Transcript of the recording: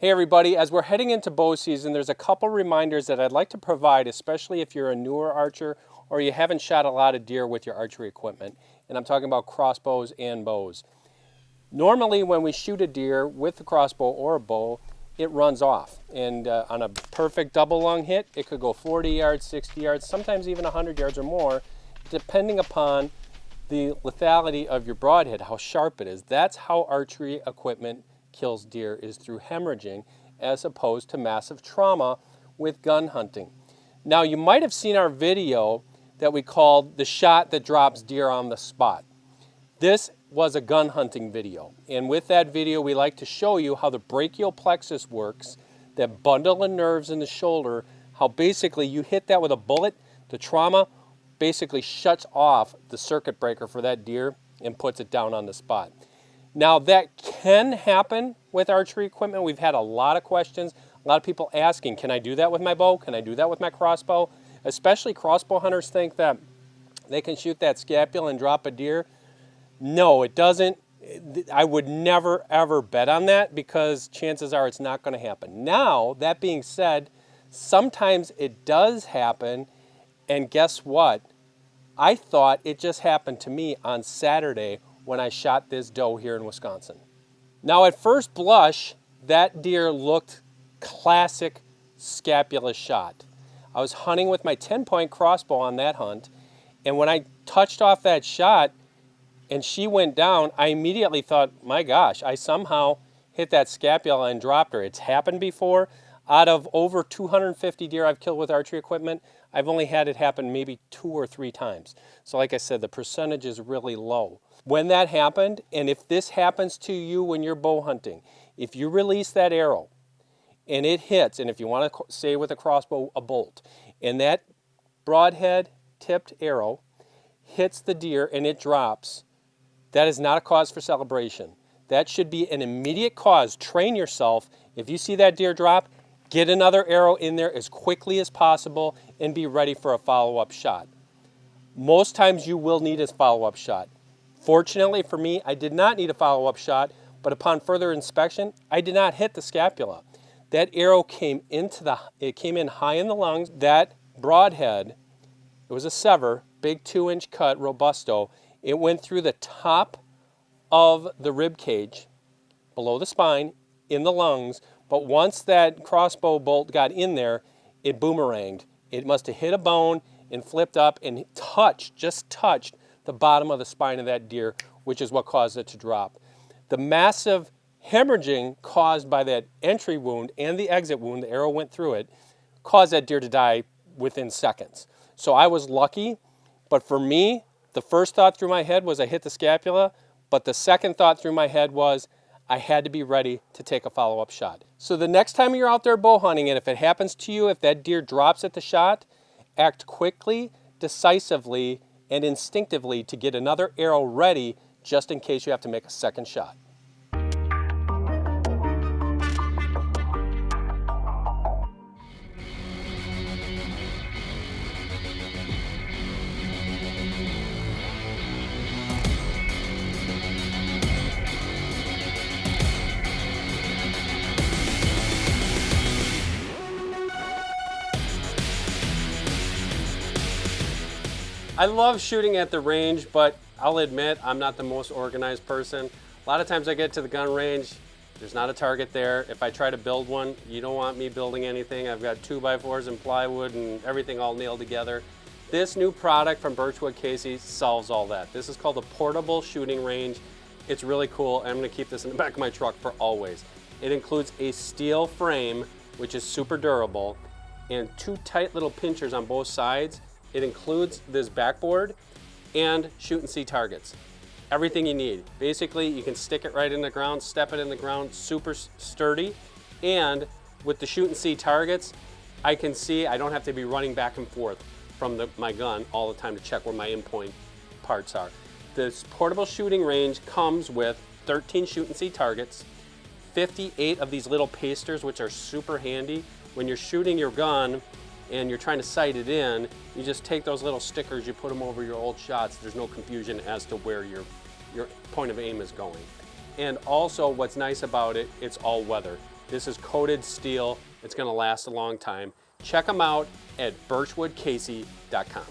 Hey everybody, as we're heading into bow season, there's a couple reminders that I'd like to provide, especially if you're a newer archer or you haven't shot a lot of deer with your archery equipment. And I'm talking about crossbows and bows. Normally when we shoot a deer with a crossbow or a bow, it runs off. And on a perfect double lung hit, it could go 40 yards, 60 yards, sometimes even 100 yards or more, depending upon the lethality of your broadhead, how sharp it is. That's how archery equipment kills deer, is through hemorrhaging as opposed to massive trauma with gun hunting. Now you might have seen our video that we called the shot that drops deer on the spot. This was a gun hunting video, and with that video we like to show you how the brachial plexus works, that bundle of nerves in the shoulder, how basically you hit that with a bullet, the trauma basically shuts off the circuit breaker for that deer and puts it down on the spot. Now that can happen with archery equipment. We've had a lot of questions, a lot of people asking, can I do that with my bow? Can I do that with my crossbow? Especially crossbow hunters think that they can shoot that scapula and drop a deer. No, it doesn't. I would never ever bet on that because chances are it's not going to happen. Now, that being said, sometimes it does happen, and guess what? I thought it just happened to me on Saturday when I shot this doe here in Wisconsin. Now at first blush, that deer looked classic scapula shot. I was hunting with my 10-point crossbow on that hunt, and when I touched off that shot and she went down, I immediately thought, my gosh, I somehow hit that scapula and dropped her. It's happened before. Out of over 250 deer I've killed with archery equipment, I've only had it happen maybe 2 or 3 times. So like I said, the percentage is really low. When that happened, and if this happens to you when you're bow hunting, if you release that arrow and it hits, and if you want to say with a crossbow, a bolt, and that broadhead tipped arrow hits the deer and it drops, that is not a cause for celebration. That should be an immediate cause. Train yourself. If you see that deer drop, get another arrow in there as quickly as possible and be ready for a follow-up shot. Most times you will need a follow-up shot. Fortunately for me, I did not need a follow-up shot, but upon further inspection, I did not hit the scapula. That arrow came in high in the lungs. That broadhead, it was a sever, big 2-inch cut, robusto. It went through the top of the rib cage, below the spine, in the lungs, but once that crossbow bolt got in there, it boomeranged. It must have hit a bone and flipped up and just touched the bottom of the spine of that deer, which is what caused it to drop. The massive hemorrhaging caused by that entry wound and the exit wound, the arrow went through it, caused that deer to die within seconds. So I was lucky, but for me, the first thought through my head was I hit the scapula, but the second thought through my head was I had to be ready to take a follow-up shot. So the next time you're out there bow hunting, and if it happens to you, if that deer drops at the shot, act quickly, decisively, and instinctively to get another arrow ready just in case you have to make a second shot. I love shooting at the range, but I'll admit I'm not the most organized person. A lot of times I get to the gun range, there's not a target there. If I try to build one, you don't want me building anything. I've got 2x4s and plywood and everything all nailed together. This new product from Birchwood Casey solves all that. This is called a portable shooting range. It's really cool, and I'm gonna keep this in the back of my truck for always. It includes a steel frame, which is super durable, and 2 tight little pinchers on both sides. It includes this backboard and shoot and see targets. Everything you need. Basically, you can stick it right in the ground, step it in the ground, super sturdy. And with the shoot and see targets, I can see I don't have to be running back and forth from my gun all the time to check where my in-point parts are. This portable shooting range comes with 13 shoot and see targets, 58 of these little pasters, which are super handy. When you're shooting your gun and you're trying to sight it in, you just take those little stickers, you put them over your old shots. There's no confusion as to where your point of aim is going. And also what's nice about it, it's all weather. This is coated steel. It's going to last a long time. Check them out at birchwoodcasey.com.